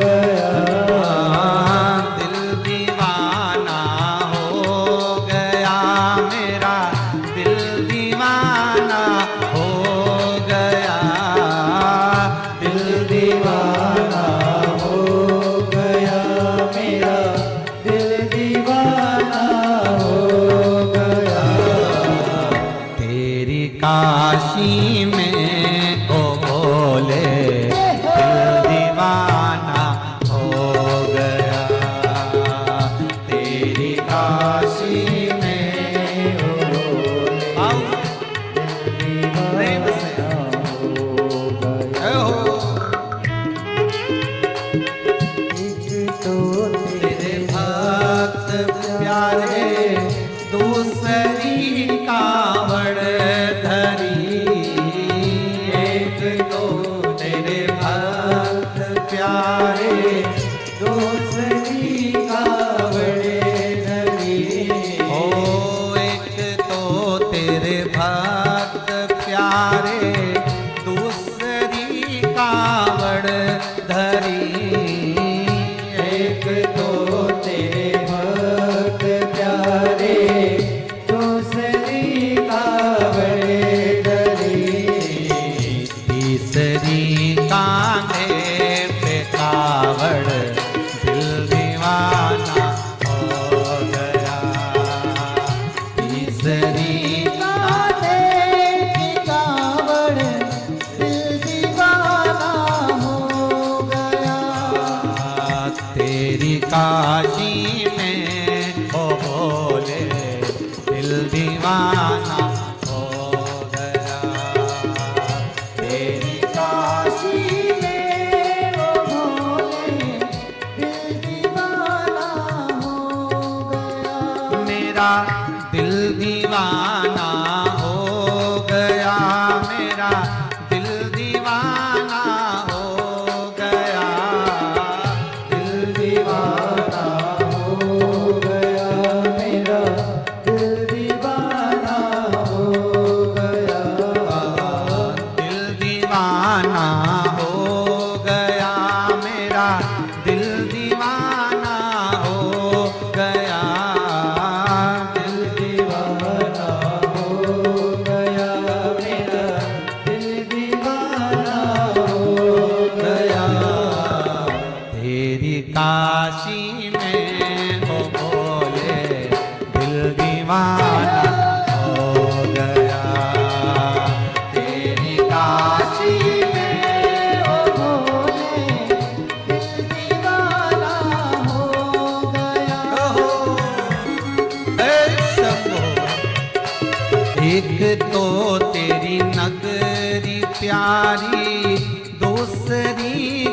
गया। दिल दीवाना हो गया, मेरा दिल दीवाना हो गया। दिल दीवाना हो गया, मेरा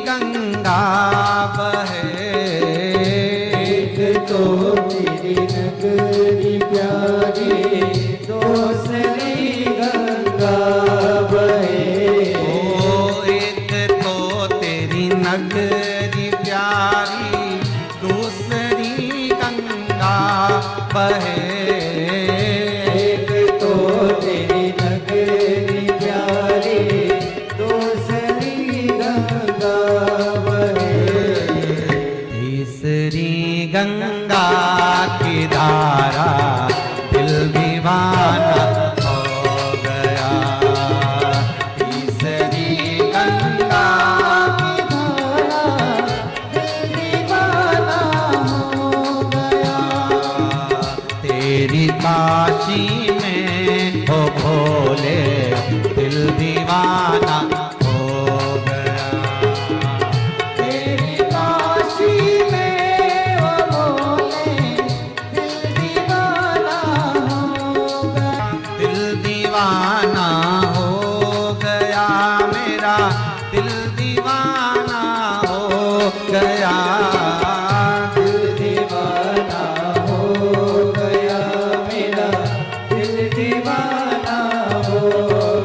गंगा बहे। एक तो तेरी नगरी प्यारी, दूसरी गंगा बहे। ओ एक तो तेरी नगरी प्यारी, दूसरी गंगा बहे। एक तो तेरी नगरी प्यारी, दूसरी गंगा बहे। तीसरी गंगा की धारा दिल दीवाना हो गया। तीसरी गंगा की धारा दिल दीवाना हो गया। तेरी काशी में हो भोले दिल दीवाना हो गया। तेरी काशी में वो बोले दिल दीवाना हो गया। दिल दीवाना हो गया मेरा, दिल दीवाना हो गया। दिल दीवाना हो गया मेरा, दिल दीवाना हो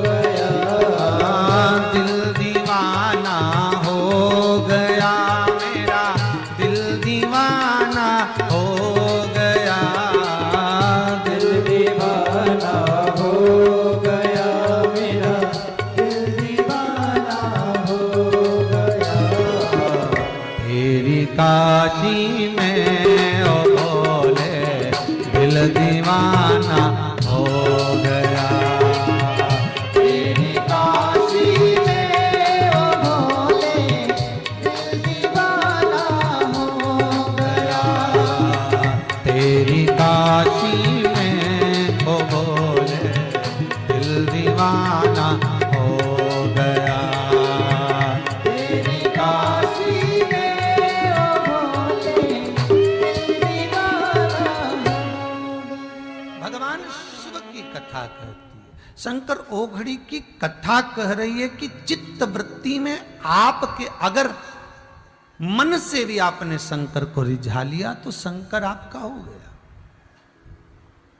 गया। दिल दीवाना हो गया मेरा, दिल दीवाना हो गया। दिल दीवाना हो गया मेरा, दिल दीवाना हो गया। तेरी काशी में ओ भोले दिल दीवाना हो गया। तेरी काशी में वो भोले दिल दीवाना हो गया। तेरी काशी में ओ भोले दिल दीवाना हो गया। तेरी काशी में वो भोले दिल दीवाना हो गया। भगवान शिव की कथा कहती है, शंकर ओघड़ी की कथा कह रही है कि चित्त वृत्ति में आपके अगर मन से भी आपने शंकर को रिझा लिया तो शंकर आपका हो गया।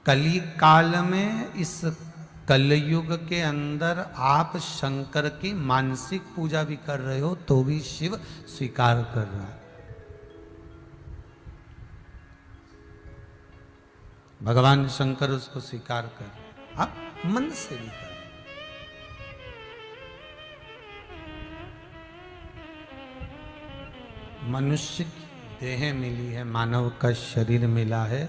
कली काल में इस कलयुग के अंदर आप शंकर की मानसिक पूजा भी कर रहे हो तो भी शिव स्वीकार कर रहा है। भगवान शंकर उसको स्वीकार कर रहे हैं, आप मन से भी कर। मनुष्य की देह मिली है, मानव का शरीर मिला है।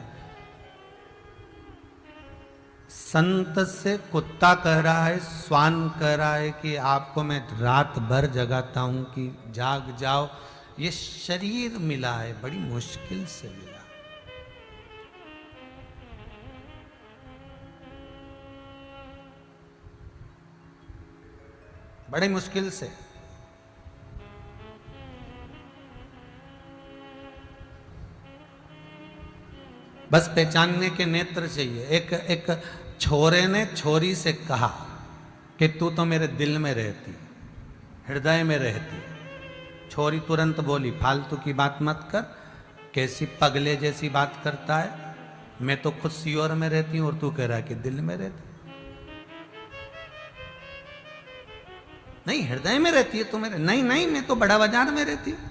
संत से कुत्ता कह रहा है, श्वान कह रहा है कि आपको मैं रात भर जगाता हूं कि जाग जाओ। ये शरीर मिला है, बड़ी मुश्किल से मिला। बड़ी मुश्किल से। बस पहचानने के नेत्र चाहिए। एक छोरे ने छोरी से कहा कि तू तो मेरे दिल में रहती, हृदय में रहती। छोरी तुरंत बोली, फालतू की बात मत कर, कैसी पगले जैसी बात करता है, मैं तो खुद सियोर में रहती हूं और तू कह रहा है कि दिल में रहती। नहीं, हृदय में रहती है तू मेरे। नहीं नहीं, मैं तो बड़ा बाजार में रहती हूं।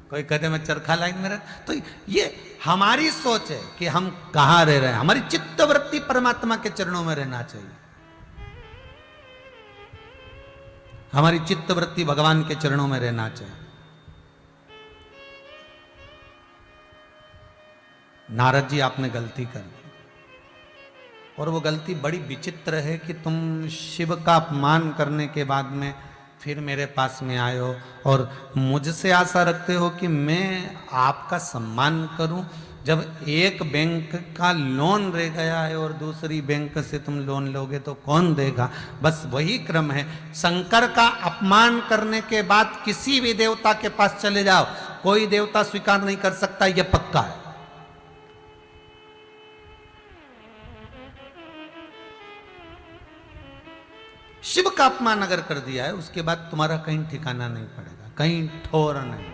कोई कहते मैं चरखा लाइन में रहता। तो ये हमारी सोच है कि हम कहां रह रहे हैं। हमारी चित्त वृत्ति परमात्मा के चरणों में रहना चाहिए। हमारी चित्त वृत्ति भगवान के चरणों में रहना चाहिए। नारद जी, आपने गलती कर दी और वो गलती बड़ी विचित्र है कि तुम शिव का अपमान करने के बाद में फिर मेरे पास में आए हो और मुझसे आशा रखते हो कि मैं आपका सम्मान करूं। जब एक बैंक का लोन रह गया है और दूसरी बैंक से तुम लोन लोगे तो कौन देगा। बस वही क्रम है। शंकर का अपमान करने के बाद किसी भी देवता के पास चले जाओ, कोई देवता स्वीकार नहीं कर सकता, यह पक्का है। शिव का अपमान अगर कर दिया है उसके बाद तुम्हारा कहीं ठिकाना नहीं पड़ेगा। कहीं ठोर नहीं,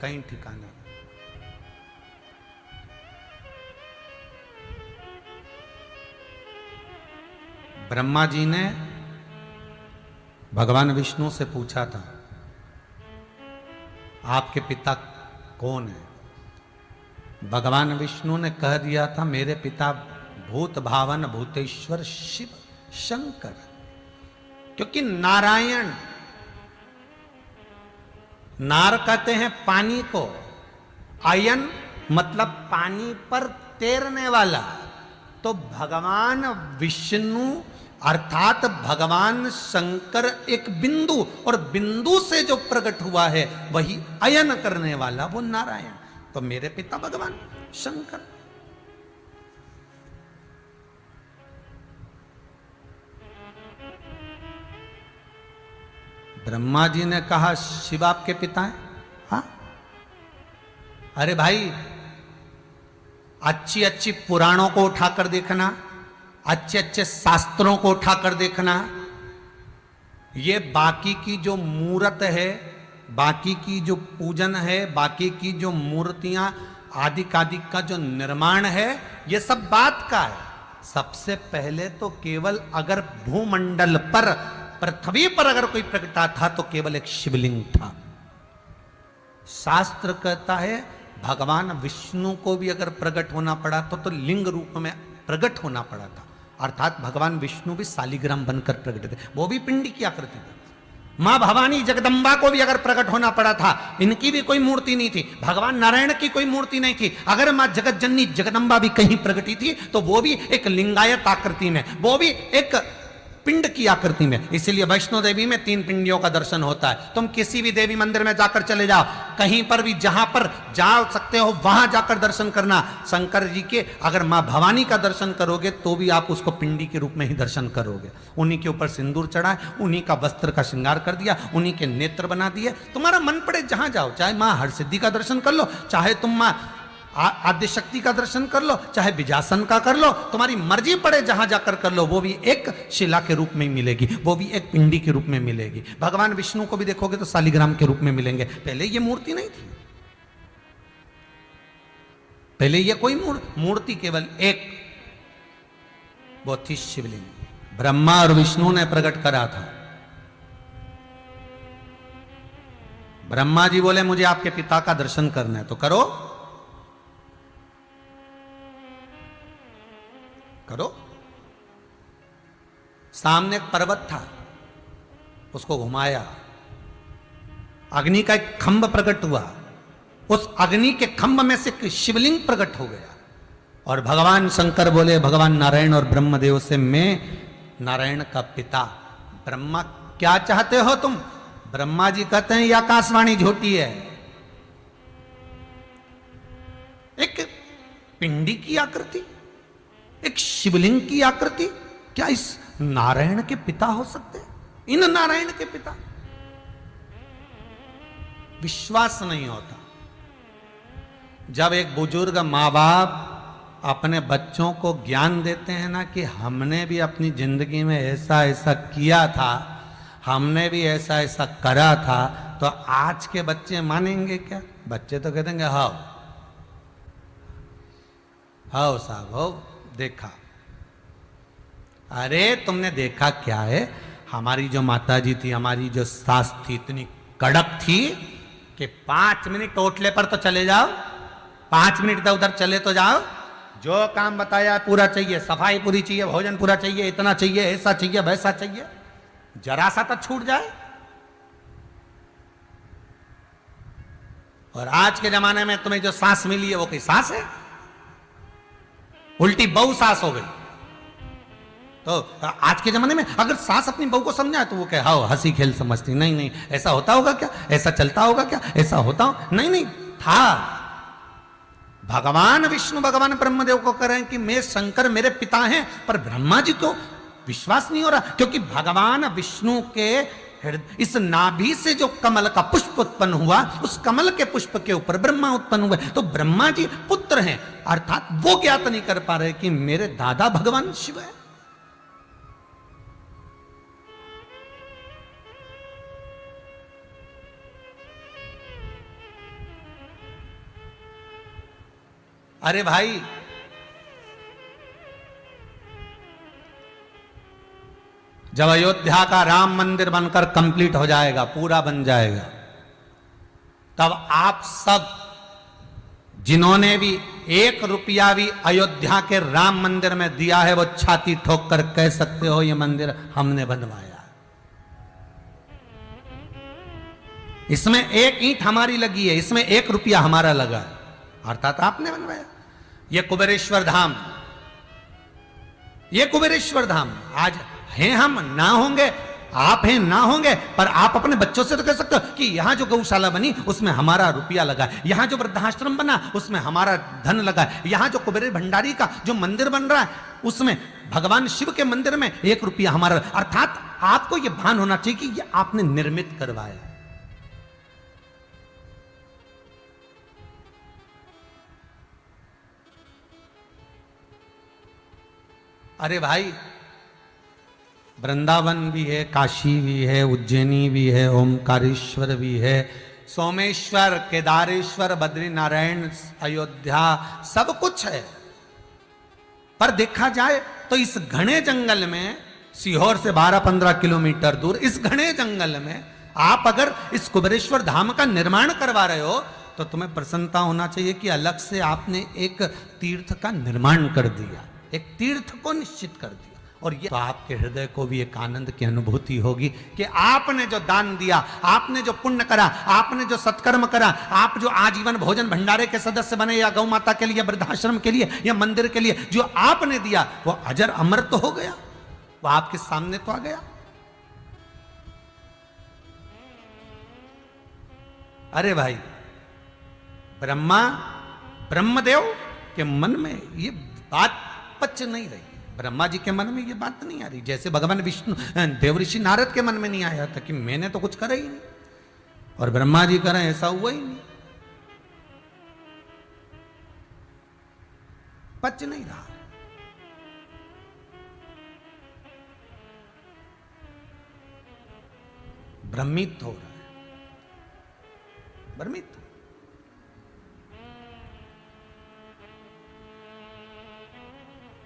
कहीं ठिकाना नहीं। ब्रह्मा जी ने भगवान विष्णु से पूछा था, आपके पिता कौन है? भगवान विष्णु ने कह दिया था, मेरे पिता भूत भावन भूतेश्वर शिव शंकर। क्योंकि नारायण, नार कहते हैं पानी को, आयन मतलब पानी पर तैरने वाला। तो भगवान विष्णु अर्थात भगवान शंकर एक बिंदु, और बिंदु से जो प्रकट हुआ है वही अयन करने वाला, वो नारायण। तो मेरे पिता भगवान शंकर। ब्रह्मा जी ने कहा, शिव आपके पिता हैं? हाँ। अरे भाई, अच्छी अच्छी पुराणों को उठाकर देखना, अच्छे अच्छे शास्त्रों को उठाकर देखना, ये बाकी की जो मूर्त है, बाकी की जो पूजन है, बाकी की जो मूर्तियां आदि का जो निर्माण है, ये सब बात का है। सबसे पहले तो केवल अगर भूमंडल पर, पृथ्वी पर अगर कोई प्रकटा था तो केवल एक शिवलिंग था। शास्त्र कहता है भगवान विष्णु को भी अगर प्रकट होना पड़ा तो लिंग रूप में प्रकट होना पड़ा था। अर्थात भगवान विष्णु भी शालिग्राम बनकर प्रकट थे, वो भी पिंडी की आकृति थी। मां भवानी जगदम्बा को भी अगर प्रकट होना पड़ा था, इनकी भी कोई मूर्ति नहीं थी। भगवान नारायण की कोई मूर्ति नहीं थी। अगर मां जगत जननी जगदम्बा भी कहीं प्रकटी थी तो वो भी एक लिंगायत आकृति में, वो भी एक पिंड की आकृति में। इसीलिए वैष्णो देवी में 3 पिंडियों का दर्शन होता है। तुम किसी भी देवी मंदिर में जाकर चले जाओ, कहीं पर भी जहां पर जा सकते हो वहां जाकर दर्शन करना। शंकर जी के अगर मां भवानी का दर्शन करोगे तो भी आप उसको पिंडी के रूप में ही दर्शन करोगे। उन्हीं के ऊपर सिंदूर चढ़ा है, उन्हीं का वस्त्र का श्रृंगार कर दिया, उन्हीं के नेत्र बना दिए। तुम्हारा मन पड़े जहां जाओ, चाहे मां हरसिद्धि का दर्शन कर लो, चाहे तुम मां आद्य शक्ति का दर्शन कर लो, चाहे विजासन का कर लो, तुम्हारी मर्जी पड़े जहां जाकर कर लो, वो भी एक शिला के रूप में मिलेगी, वो भी एक पिंडी के रूप में मिलेगी। भगवान विष्णु को भी देखोगे तो शालिग्राम के रूप में मिलेंगे। पहले ये मूर्ति नहीं थी, पहले ये कोई मूर्ति केवल एक, वो थी शिवलिंग। ब्रह्मा और विष्णु ने प्रकट करा था। ब्रह्मा जी बोले मुझे आपके पिता का दर्शन करना है, तो करो करो। सामने एक पर्वत था, उसको घुमाया, अग्नि का एक खंभ प्रकट हुआ, उस अग्नि के खंभ में से शिवलिंग प्रकट हो गया। और भगवान शंकर बोले भगवान नारायण और ब्रह्मदेव से, मैं नारायण का पिता। ब्रह्मा, क्या चाहते हो तुम? ब्रह्मा जी कहते हैं ये आकाशवाणी झूठी है। एक पिंडी की आकृति, एक शिवलिंग की आकृति, क्या इस नारायण के पिता हो सकते हैं? इन नारायण के पिता? विश्वास नहीं होता। जब एक बुजुर्ग मां बाप अपने बच्चों को ज्ञान देते हैं ना कि हमने भी अपनी जिंदगी में ऐसा ऐसा किया था, हमने भी ऐसा ऐसा करा था, तो आज के बच्चे मानेंगे क्या? बच्चे तो कह देंगे हाँ हाँ साहब हो, देखा। अरे तुमने देखा क्या है? हमारी जो माता जी थी, हमारी जो सास थी, इतनी कड़क थी कि 5 मिनट ओटले पर तो चले जाओ, 5 मिनट इधर उधर चले तो जाओ, जो काम बताया पूरा चाहिए, सफाई पूरी चाहिए, भोजन पूरा चाहिए, इतना चाहिए, ऐसा चाहिए, वैसा चाहिए, जरा सा तो छूट जाए। और आज के जमाने में तुम्हें जो सास मिली है वो कोई सास है? उल्टी बहू सास हो गई। तो आज के जमाने में अगर सास अपनी बहू को समझाए तो वो कहे हाँ हंसी खेल समझती। नहीं नहीं, ऐसा होता होगा क्या? ऐसा चलता होगा क्या? ऐसा होता हो? नहीं नहीं था। भगवान विष्णु भगवान ब्रह्मदेव को कह रहे हैं कि मैं शंकर मेरे पिता हैं, पर ब्रह्मा जी को विश्वास नहीं हो रहा, क्योंकि भगवान विष्णु के इस नाभि से जो कमल का पुष्प उत्पन्न हुआ, उस कमल के पुष्प के ऊपर ब्रह्मा उत्पन्न हुए। तो ब्रह्मा जी पुत्र हैं, अर्थात वो ज्ञात नहीं कर पा रहे कि मेरे दादा भगवान शिव है। अरे भाई, जब अयोध्या का राम मंदिर बनकर कंप्लीट हो जाएगा, पूरा बन जाएगा, तब आप सब जिन्होंने भी 1 रुपया भी अयोध्या के राम मंदिर में दिया है, वो छाती ठोक कर कह सकते हो ये मंदिर हमने बनवाया। इसमें 1 ईंट हमारी लगी है, इसमें 1 रुपया हमारा लगा है, अर्थात आपने बनवाया। ये कुबेरेश्वर धाम, ये कुबेरेश्वर धाम आज हैं, हम ना होंगे, आप हैं ना होंगे, पर आप अपने बच्चों से तो कह सकते हो कि यहां जो गौशाला बनी उसमें हमारा रुपया लगा है, यहां जो वृद्धाश्रम बना उसमें हमारा धन लगा है, यहां जो कुबेर भंडारी का जो मंदिर बन रहा है उसमें भगवान शिव के मंदिर में 1 रुपया हमारा। अर्थात आपको यह भान होना चाहिए कि यह आपने निर्मित करवाया। अरे भाई, वृंदावन भी है, काशी भी है, उज्जैनी भी है, ओमकारेश्वर भी है, सोमेश्वर, केदारेश्वर, बद्रीनारायण, अयोध्या, सब कुछ है। पर देखा जाए तो इस घने जंगल में, सीहोर से 12-15 किलोमीटर दूर इस घने जंगल में आप अगर इस कुबेरेश्वर धाम का निर्माण करवा रहे हो तो तुम्हें प्रसन्नता होना चाहिए कि अलग से आपने एक तीर्थ का निर्माण कर दिया, एक तीर्थ को निश्चित कर दिया। और ये तो आपके हृदय को भी एक आनंद की अनुभूति होगी कि आपने जो दान दिया, आपने जो पुण्य करा, आपने जो सत्कर्म करा, आप जो आजीवन भोजन भंडारे के सदस्य बने, या गौ माता के लिए, वृद्धाश्रम के लिए, या मंदिर के लिए जो आपने दिया, वो अजर अमर तो हो गया, वो आपके सामने तो आ गया। अरे भाई, ब्रह्मदेव के मन में ये बात पच नहीं रही, ब्रह्मा जी के मन में ये बात नहीं आ रही, जैसे भगवान विष्णु देवऋषि नारद के मन में नहीं आया था कि मैंने तो कुछ करा ही नहीं, और ब्रह्मा जी करें ऐसा हुआ ही नहीं, पच नहीं रहा। भ्रमित हो रहा है, भ्रमित।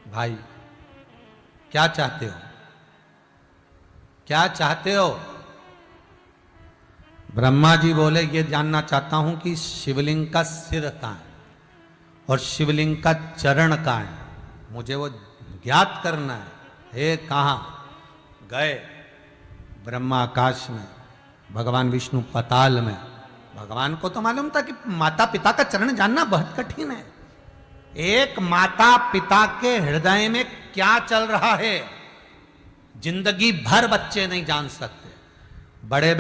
भाई, क्या चाहते हो, क्या चाहते हो? ब्रह्मा जी बोले ये जानना चाहता हूं कि शिवलिंग का सिर कहां है और शिवलिंग का चरण कहां है, मुझे वो ज्ञात करना है। हे कहां गए? ब्रह्मा आकाश में, भगवान विष्णु पताल में। भगवान को तो मालूम था कि माता पिता का चरण जानना बहुत कठिन है। एक माता पिता के हृदय में क्या चल रहा है जिंदगी भर बच्चे नहीं जान सकते। बड़े